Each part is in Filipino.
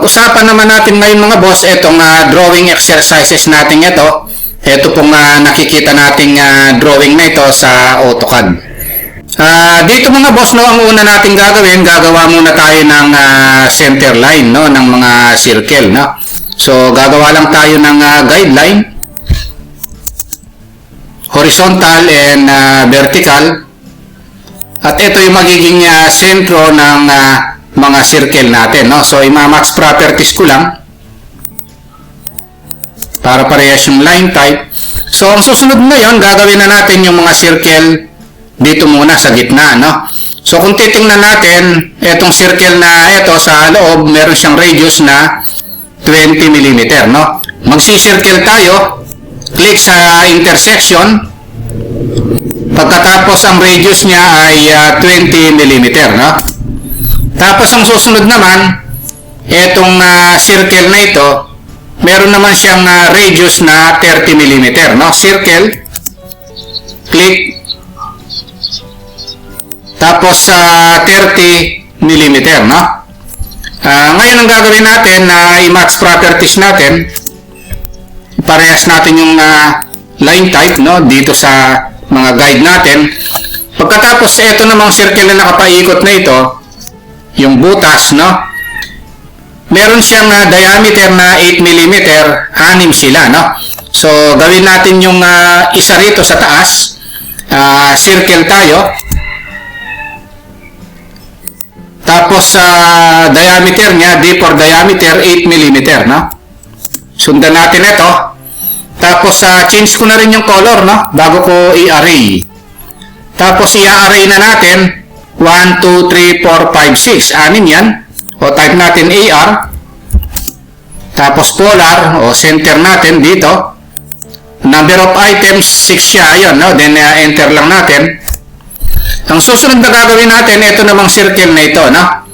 pag-usapan naman natin ngayon mga boss, itong drawing exercises natin ito. Ito pong nakikita nating drawing na ito sa AutoCAD. Dito mga boss, no, ang una natin gagawin, gagawa muna tayo ng center line, no, ng mga circle. No? So, gagawa lang tayo ng guideline, horizontal and vertical. At ito yung magiging sentro ng mga circle natin. No? So, ima-max properties ko lang para parehas yung line type. So, ang susunod ngayon, gagawin na natin yung mga circle dito muna sa gitna. No? So, kung titingnan natin, itong circle na ito sa loob, meron siyang radius na 20 mm. No? Magsi-circle tayo, click sa intersection. Pagkatapos, ang radius niya ay 20 mm. No? Tapos, ang susunod naman, itong circle na ito, meron naman siyang radius na 30 mm. No? Circle, click, tapos 30 mm. No? Ngayon, ang gagawin natin na i-max properties natin, parehas natin yung line type, no, dito sa mga guide natin. Pagkatapos, ito namang circle na nakapaikot na ito, yung butas, no, meron siyang diameter na 8 mm, 6 sila. No? So, gawin natin yung isa rito sa taas, circle tayo. Tapos, diameter niya, D for diameter, 8 mm. No? Sundan natin ito. Tapos, change ko na rin yung color, no? Bago ko i-array. Tapos, i-array na natin 1, 2, 3, 4, 5, 6. Anin yan. O, type natin AR. Tapos, polar. O, center natin dito. Number of items, 6 siya. Ayun, no? Then, enter lang natin. Ang susunod na gagawin natin, ito namang circle na ito, no?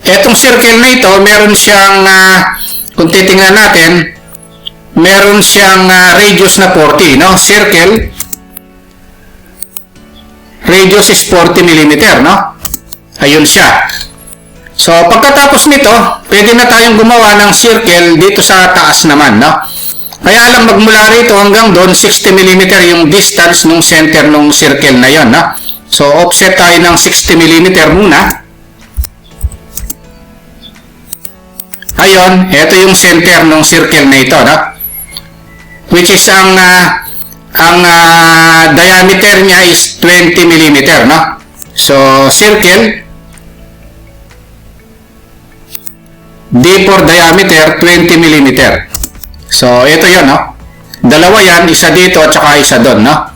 Itong circle na ito, meron siyang, kung titingnan natin, meron siyang radius na 40, no? Circle, radius is 40 mm, no? Ayun siya. So, pagkatapos nito, pwede na tayong gumawa ng circle dito sa taas naman, no? Kaya lang magmula rito hanggang doon, 60 mm yung distance ng center ng circle na yon, no? So, offset tayo ng 60 mm muna. Ayun, ito yung center ng circle na ito, no? Which is ang diameter niya is 20 mm, no? So, circle, D for diameter, 20 mm. So, ito yun, no? Dalawa yan, isa dito at saka isa doon, no?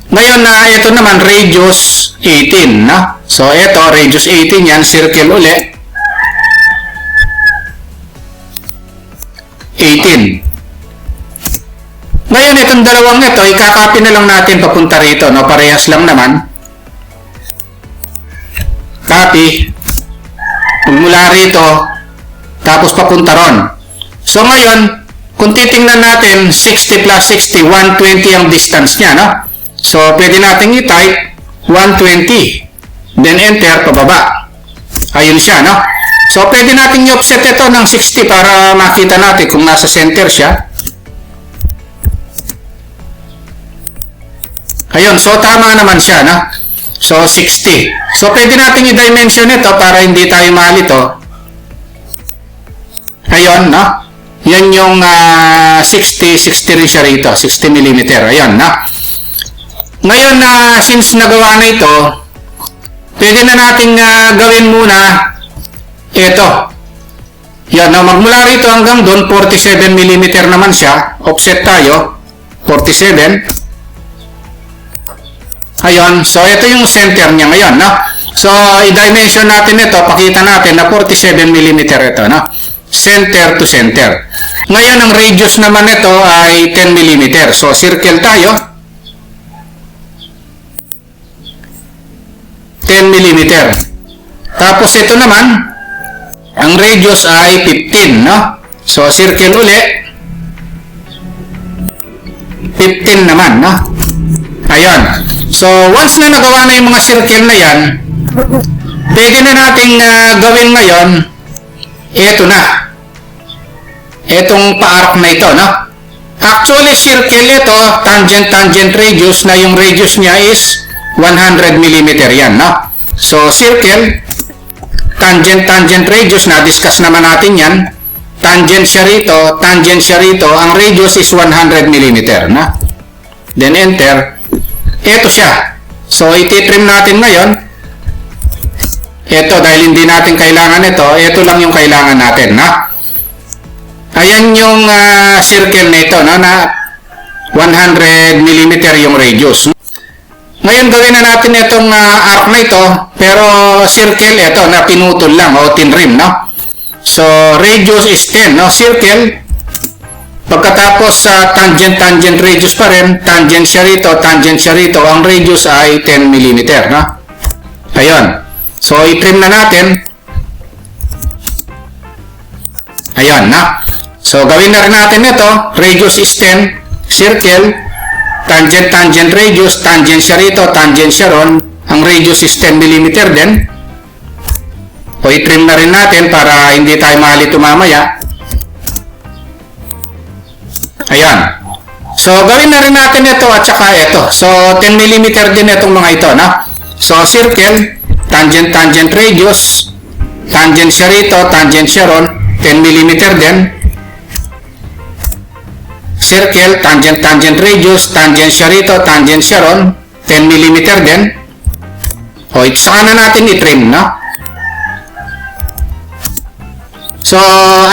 Ngayon ito naman, radius 18, no? So, ito, radius 18 yan, circle uli. 18. Ngayon, itong dalawang ito, ikakopy na lang natin papunta rito, no? Parehas lang naman. Copy. Mula rito, tapos papunta ron. So, ngayon, kung titingnan natin, 60 plus 60, 120 ang distance niya, no? So, pwede natin i-type 120. Then, enter, pababa. Ayun siya, no? So, pwede natin i-offset ito ng 60 para makita natin kung nasa center siya. Ayun, so tama naman siya, no? So, 60. So, pwede natin i-dimension ito para hindi tayo malito. Ayun, no? Yan yung 60 rin siya rito. 60 mm. Ayun, no? Ngayon, since nagawa na ito, pwede na natin gawin muna ito. Yan, no? Magmula rito hanggang doon, 47 mm naman siya. Offset tayo, 47. Ayun, so ito yung center niya ngayon, no? So, i-dimension natin ito, pakita natin na 47 mm ito, no? Center to center. Ngayon, ang radius naman ito ay 10 mm. So, circle tayo. 10 mm. Tapos, ito naman, ang radius ay 15, no? So, circle uli. 15 naman, no? Ayun. So, once na nagawa na yung mga circle na yan, pwede na nating gawin ngayon Ito na. Itong pa-arc na ito, no? Actually, circle ito, tangent radius, na yung radius niya is 100 mm yan, no? So, circle, tangent radius, na-discuss naman natin yan. Tangent siya rito, ang radius is 100 mm, na? Then, enter. Ito siya. So, ititrim natin ngayon. Ito, dahil hindi natin kailangan ito, ito lang yung kailangan natin, na? Ayan yung circle na ito, no? Na 100 mm yung radius. Ngayon, gawin na natin itong arc na ito, pero circle ito na pinutol lang o tinrim, no? So, radius is 10, no? Circle. Pagkatapos sa tangent radius pa rin, tangent siya rito, ang radius ay 10 mm, no? Ayun. So, itrim na natin. Ayun, no? So, gawin na rin natin ito. Radius is 10. Circle. Tangent radius. Tangent siya rito. Tangent siya ron. Ang radius is 10 mm din. O, itrim na rin natin para hindi tayo malito mamaya. Ayan. So, gawin na rin natin ito at saka ito. So, 10 mm din itong mga ito, na? So, circle. Tangent radius. Tangent siya rito. Tangent siya ron. 10 mm din. Circle, tangent radius, tangent siya rito, tangent siya ron, 10 mm din. O, saka na natin i-trim, no? So,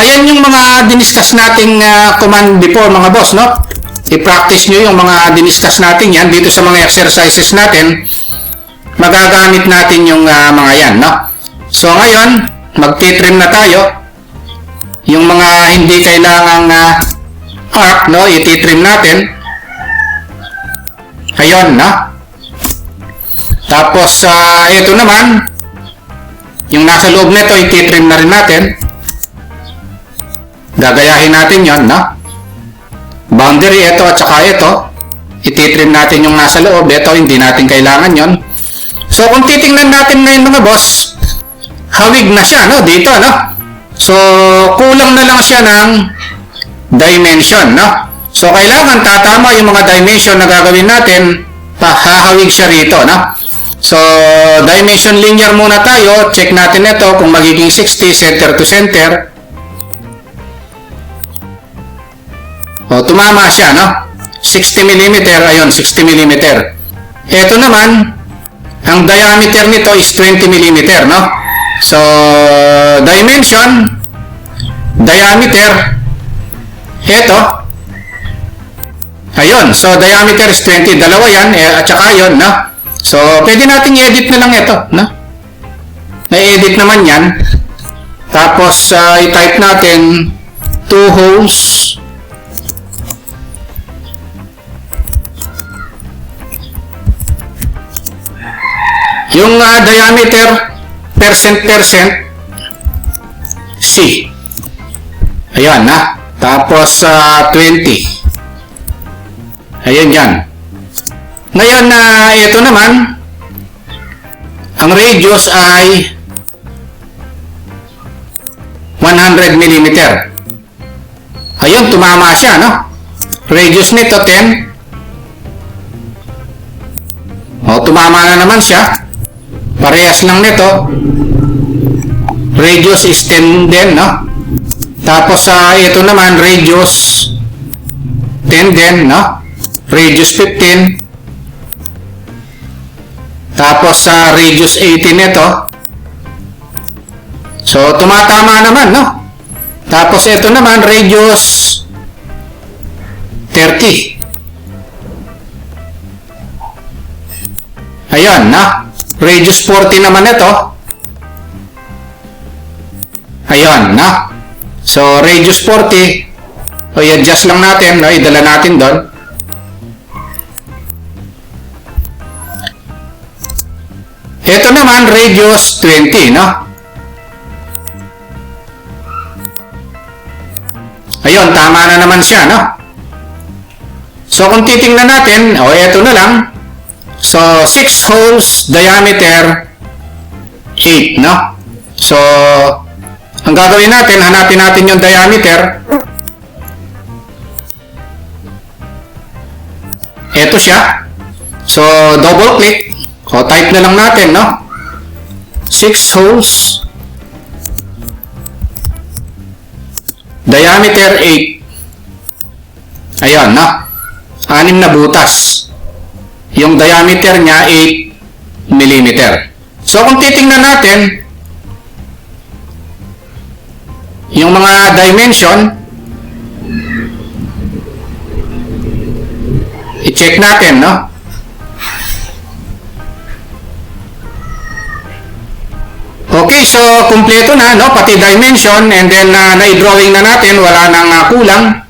ayan yung mga diniscuss nating command before, mga boss, no? I-practice nyo yung mga diniscuss natin yan. Dito sa mga exercises natin, magagamit natin yung mga yan, no? So, ngayon, mag-trim na tayo. Yung mga hindi kailangang arc, no, ititrim natin. Ayun, no? Tapos, ito naman, yung nasa loob nito, ititrim na rin natin. Gagayahin natin yon, no? Boundary, ito at saka ito. Ititrim natin yung nasa loob. Ito, hindi natin kailangan yon. So, kung titingnan natin ngayon, mga boss, hawig na siya, no? Dito, no? So, kulang na lang siya ng dimension, no? So, kailangan tatama yung mga dimension na gagawin natin, hahawig siya rito, no? So, dimension linear muna tayo. Check natin ito kung magiging 60, center to center. O, tumama siya, no? 60 mm, ayun, 60 mm. Ito naman, ang diameter nito is 20 mm, no? So, dimension, diameter, ito. Ayun. So, diameter is 20. Dalawa yan. At saka yun, no? So, pwede natin i-edit na lang ito, no? Na-edit naman yan. Tapos, i-type natin 2 holes. Yung diameter, percent, C. Ayan, na? Tapos, 20. Ayan yan. Ngayon, ito naman, ang radius ay 100 mm. Ayun, tumama siya, no? Radius nito, 10. O, tumama na naman siya. Parehas lang nito. Radius is 10 din, no? Tapos, ito naman, radius 10 din, no? Radius 15. Tapos, radius 18 ito. So, tumatama naman, no? Tapos, ito naman, radius 30. Ayan, na? Radius 40 naman ito. Ayan, na? So, radius 40, o i-adjust lang natin, no? Idala natin doon. Ito naman, radius 20, no? Ayun, tama na naman siya, no? So, kung titingnan natin, o ito na lang. So, 6 holes, diameter 8, no? So, Ang gagawin natin, hanapin natin yung diameter. Ito siya. So, double click. O, type na lang natin, no? 6 holes. Diameter 8. Ayan, no? 6 na butas. Yung diameter niya 8 mm. So, kung titingnan natin, yung mga dimension, i-check natin, no? Okay, so kumpleto na, no? Pati dimension, and then na-drawing na natin, wala nang kulang.